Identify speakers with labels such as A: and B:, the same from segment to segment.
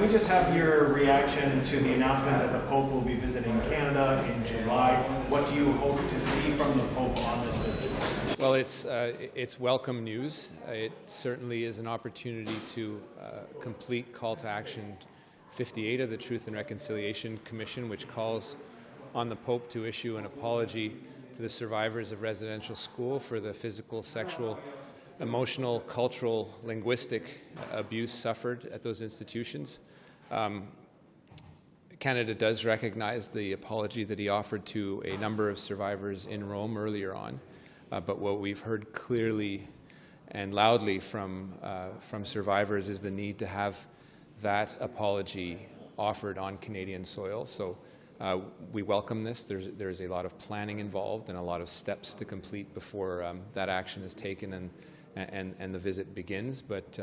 A: we just have your reaction to the announcement that the Pope will be visiting Canada in July? What do you hope to see from the Pope on this visit?
B: Well, it's welcome news. It certainly is an opportunity to complete call to action 58 of the Truth and Reconciliation Commission, which calls on the Pope to issue an apology to the survivors of residential school for the physical, sexual, emotional, cultural, linguistic abuse suffered at those institutions. Canada does recognize the apology that he offered to a number of survivors in Rome earlier on, but what we've heard clearly and loudly from survivors is the need to have that apology offered on Canadian soil. So we welcome this. There's a lot of planning involved and a lot of steps to complete before that action is taken and the visit begins. But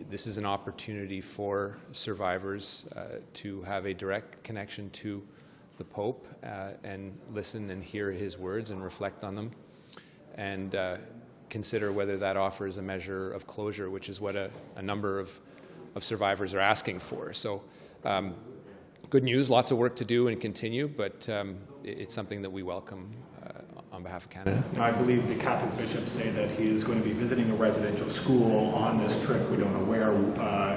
B: this is an opportunity for survivors to have a direct connection to the Pope and listen and hear his words and reflect on them and consider whether that offers a measure of closure, which is what a number of survivors are asking for. So good news, lots of work to do and continue, but it's something that we welcome on behalf of Canada.
A: I believe the Catholic bishops say that he is going to be visiting a residential school on this trip. We don't know where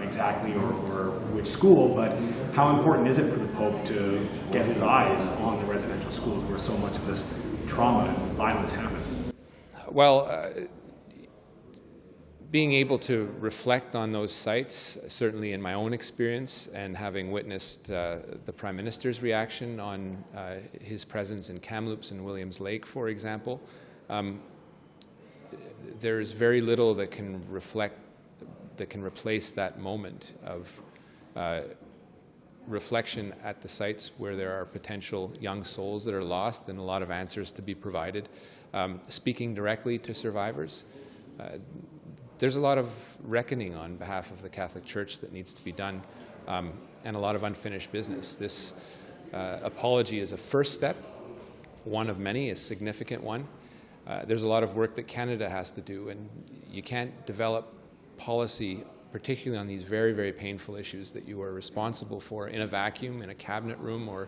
A: exactly or which school, but how important is it for the Pope to get his eyes on the residential schools where so much of this trauma and violence happened?
B: Well, being able to reflect on those sites, certainly in my own experience, and having witnessed the Prime Minister's reaction on his presence in Kamloops and Williams Lake, for example, there is very little that can replace that moment of reflection at the sites where there are potential young souls that are lost and a lot of answers to be provided. Speaking directly to survivors, there's a lot of reckoning on behalf of the Catholic Church that needs to be done, and a lot of unfinished business. This apology is a first step, one of many, a significant one. There's a lot of work that Canada has to do, and you can't develop policy, particularly on these very, very painful issues that you are responsible for, in a vacuum, in a cabinet room, or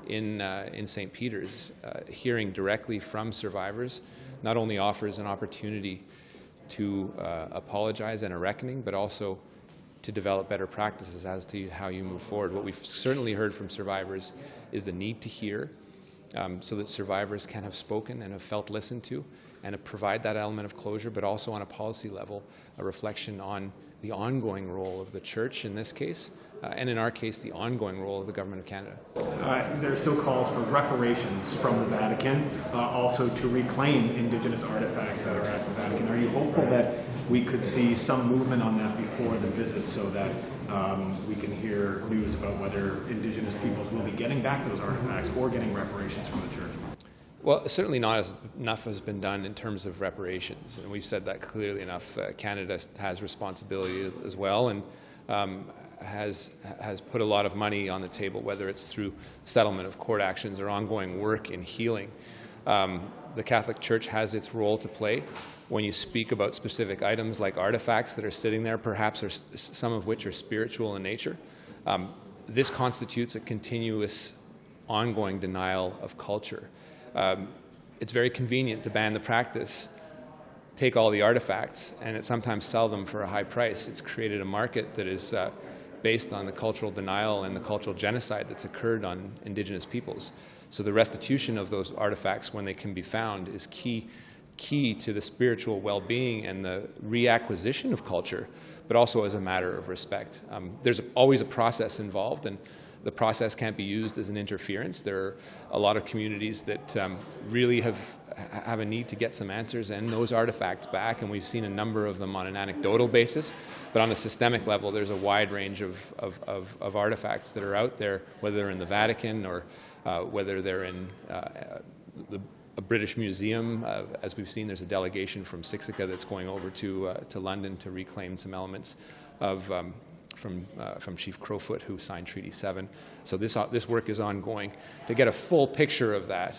B: in St. Peter's. Hearing directly from survivors not only offers an opportunity to apologize and a reckoning, but also to develop better practices as to how you move forward. What we've certainly heard from survivors is the need to hear, so that survivors can have spoken and have felt listened to, and to provide that element of closure, but also on a policy level, a reflection on the ongoing role of the Church in this case, and in our case, the ongoing role of the Government of Canada.
A: There are still calls for reparations from the Vatican, also to reclaim Indigenous artifacts that are at the Vatican. Are you hopeful that we could see some movement on that before the visit, so that we can hear news about whether Indigenous peoples will be getting back those artifacts or getting reparations from the Church?
B: Well, certainly not enough has been done in terms of reparations, and we've said that clearly enough. Canada has responsibility as well, and has put a lot of money on the table, whether it's through settlement of court actions or ongoing work in healing. The Catholic Church has its role to play. When you speak about specific items like artifacts that are sitting there, perhaps some of which are spiritual in nature, this constitutes a continuous, ongoing denial of culture. It's very convenient to ban the practice, take all the artifacts, and sometimes sell them for a high price. It's created a market that is based on the cultural denial and the cultural genocide that's occurred on Indigenous peoples. So the restitution of those artifacts, when they can be found, is key to the spiritual well-being and the reacquisition of culture, but also as a matter of respect. There's always a process involved, and the process can't be used as an interference. There are a lot of communities that really have a need to get some answers and those artifacts back, and we've seen a number of them on an anecdotal basis. But on a systemic level, there's a wide range of artifacts that are out there, whether they're in the Vatican or whether they're in a British museum. As we've seen, there's a delegation from Sixica that's going over to London to reclaim some elements of from Chief Crowfoot, who signed Treaty 7. So this work is ongoing. To get a full picture of that,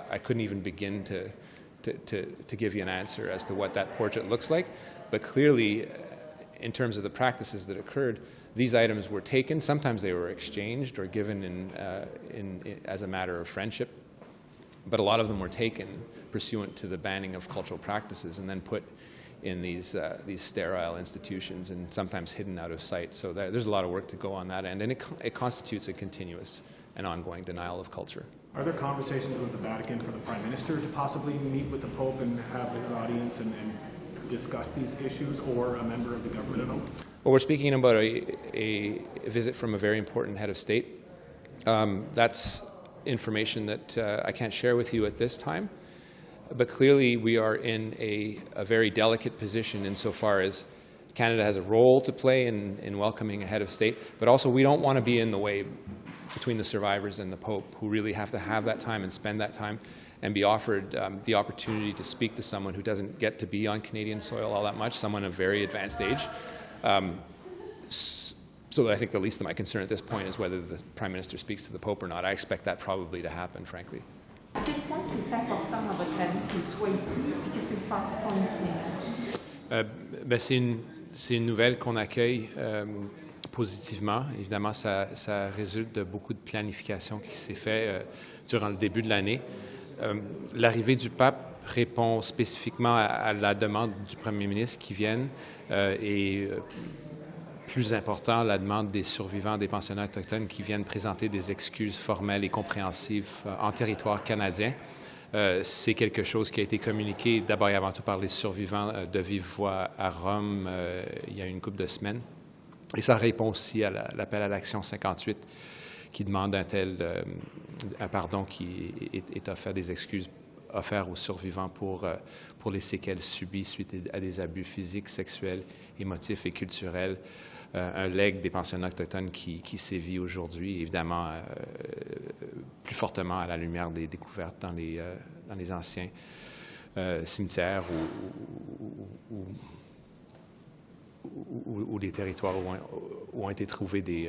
B: I couldn't even begin to give you an answer as to what that portrait looks like. But clearly, in terms of the practices that occurred, these items were taken. Sometimes they were exchanged or given as a matter of friendship, but a lot of them were taken pursuant to the banning of cultural practices and then put in these sterile institutions and sometimes hidden out of sight. So there's a lot of work to go on that end, and it constitutes a continuous and ongoing denial of culture.
A: Are there conversations with the Vatican for the Prime Minister to possibly meet with the Pope and have his audience and discuss these issues, or a member of the government at all?
B: Well, we're speaking about a visit from a very important head of state. That's information that I can't share with you at this time, but clearly we are in a very delicate position insofar as Canada has a role to play in welcoming a head of state, but also we don't want to be in the way between the survivors and the Pope, who really have to have that time and spend that time and be offered the opportunity to speak to someone who doesn't get to be on Canadian soil all that much, someone of very advanced age. So I think the least of my concern at this point is whether the Prime Minister speaks to the Pope or not. I expect that probably to happen, frankly.
C: À quel point c'est important dans votre avis qu'il soit ici, et qu'est-ce que vous pensez de son itinéraire?
B: C'est une nouvelle qu'on accueille positivement. Évidemment, ça résulte de beaucoup de planification qui s'est fait durant le début de l'année. L'arrivée du pape répond spécifiquement à la demande du premier ministre qui vienne et plus important, la demande des survivants des pensionnats autochtones qui viennent présenter des excuses formelles et compréhensives en territoire canadien. C'est quelque chose qui a été communiqué d'abord et avant tout par les survivants de vive voix à Rome il y a une couple de semaines. Et ça répond aussi à l'appel à l'action 58 qui demande un pardon qui est offert, des excuses offertes aux survivants pour les séquelles subies suite à des abus physiques, sexuels, émotifs et culturels. Un legs des pensionnats autochtones qui sévit aujourd'hui, évidemment plus fortement à la lumière des découvertes dans les anciens cimetières ou des territoires où ont été trouvés des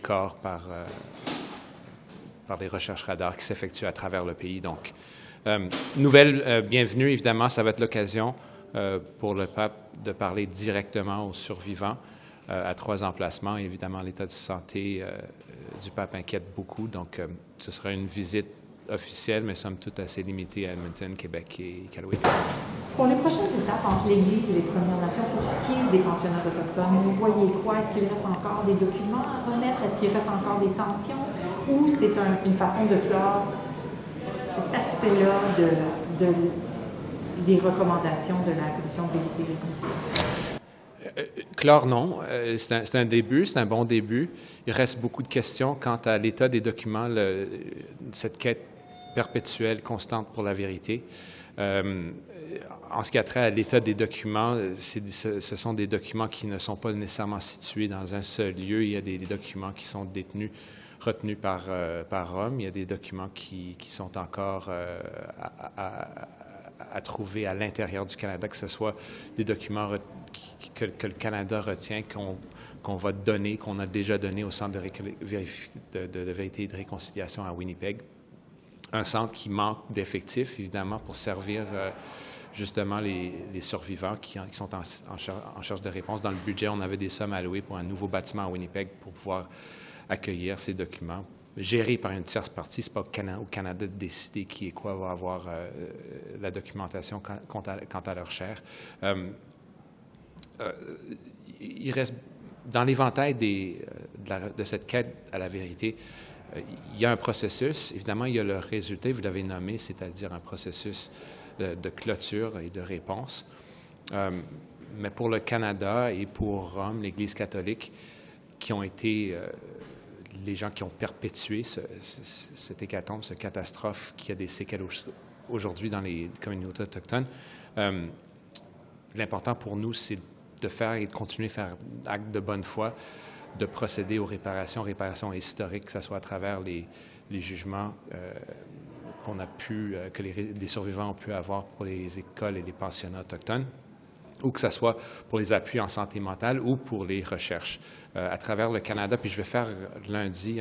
B: corps par des recherches radars qui s'effectuent à travers le pays. Donc, nouvelle bienvenue, évidemment, ça va être l'occasion pour le pape de parler directement aux survivants à 3 emplacements. Évidemment, l'état de santé du pape inquiète beaucoup, donc ce sera une visite officielle, mais somme toute assez limitée à Edmonton, Québec et Iqaluit.
C: Pour les prochaines étapes entre l'Église et les Premières Nations, pour ce qui est des pensionnats autochtones, vous voyez quoi? Est-ce qu'il reste encore des documents à remettre? Est-ce qu'il reste encore des tensions? Ou c'est une façon de clore cet aspect-là des recommandations de la Commission de vérité et réconciliation?
B: Clore, non. C'est un début, c'est un bon début. Il reste beaucoup de questions quant à l'état des documents, cette quête perpétuelle, constante pour la vérité. En ce qui a trait à l'état des documents, ce sont des documents qui ne sont pas nécessairement situés dans un seul lieu. Il y a des documents qui sont retenus par Rome. Il y a des documents qui sont encore à trouver à l'intérieur du Canada, que ce soit des documents que le Canada retient, qu'on va donner, qu'on a déjà donné au Centre de vérité et de réconciliation à Winnipeg. Un centre qui manque d'effectifs, évidemment, pour servir justement les survivants qui sont en charge de réponse. Dans le budget, on avait des sommes allouées pour un nouveau bâtiment à Winnipeg pour pouvoir accueillir ces documents. Géré par une tierce partie, ce n'est pas au Canada de décider qui et quoi va avoir la documentation quant à leur chair. Il reste, dans l'éventail de cette quête à la vérité, il y a un processus. Évidemment, il y a le résultat, vous l'avez nommé, c'est-à-dire un processus de clôture et de réponse. Mais pour le Canada et pour Rome, l'Église catholique, qui ont été les gens qui ont perpétué cette hécatombe, cette catastrophe qui a des séquelles aujourd'hui dans les communautés autochtones, l'important pour nous, c'est de faire et de continuer à faire acte de bonne foi, de procéder aux réparations historiques, que ce soit à travers les jugements que les survivants ont pu avoir pour les écoles et les pensionnats autochtones, ou que ce soit pour les appuis en santé mentale ou pour les recherches à travers le Canada. Puis je vais faire lundi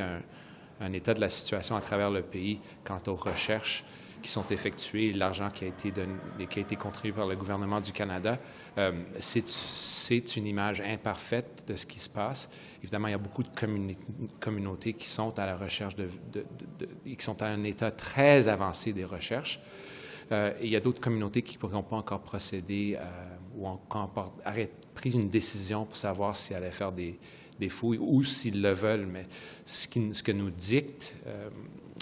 B: un état de la situation à travers le pays quant aux recherches qui sont effectuées, l'argent qui a été contribué par le gouvernement du Canada. C'est une image imparfaite de ce qui se passe. Évidemment, il y a beaucoup de communautés qui sont à la recherche qui sont à un état très avancé des recherches. Et il y a d'autres communautés qui n'ont pas encore procédé ou encore pris une décision pour savoir s'ils allaient faire des fouilles ou s'ils le veulent. Mais ce que nous dictent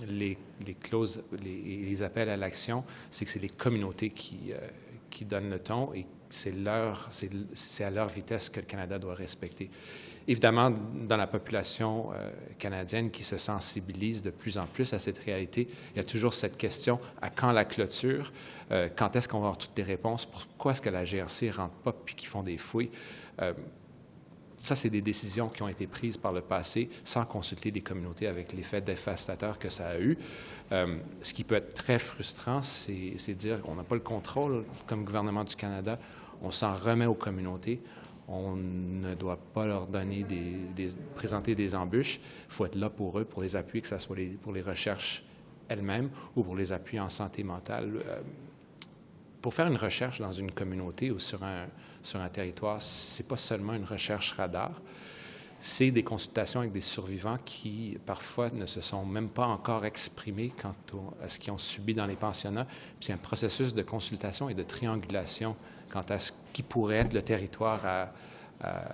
B: les clauses, les appels à l'action, c'est que c'est les communautés qui donnent le ton et c'est à leur vitesse que le Canada doit respecter. Évidemment, dans la population canadienne qui se sensibilise de plus en plus à cette réalité, il y a toujours cette question, à quand la clôture? Quand est-ce qu'on va avoir toutes les réponses? Pourquoi est-ce que la GRC ne rentre pas puis qu'ils font des fouilles? Ça, c'est des décisions qui ont été prises par le passé sans consulter les communautés avec l'effet dévastateur que ça a eu. Ce qui peut être très frustrant, c'est de dire qu'on n'a pas le contrôle comme gouvernement du Canada. On s'en remet aux communautés. On ne doit pas leur donner présenter des embûches. Il faut être là pour eux, pour les appuyer, que ce soit pour les recherches elles-mêmes ou pour les appuyer en santé mentale. Pour faire une recherche dans une communauté ou sur un territoire, ce n'est pas seulement une recherche radar, c'est des consultations avec des survivants qui, parfois, ne se sont même pas encore exprimés quant à ce qu'ils ont subi dans les pensionnats. Puis c'est un processus de consultation et de triangulation quant à ce qui pourrait être le territoire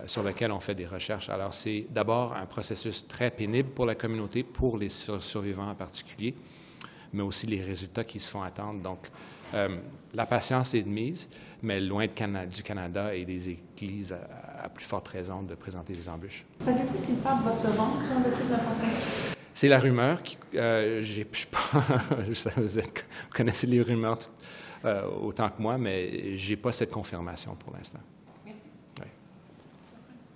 B: sur lequel on fait des recherches. Alors, c'est d'abord un processus très pénible pour la communauté, pour les survivants en particulier, mais aussi les résultats qui se font attendre. Donc, la patience est de mise, mais loin du Canada et des Églises à plus forte raison de présenter des embûches.
C: Savez-vous si le pape va se rendre sur le site de la pension?
B: C'est la rumeur. Vous connaissez les rumeurs autant que moi, mais je n'ai pas cette confirmation pour l'instant.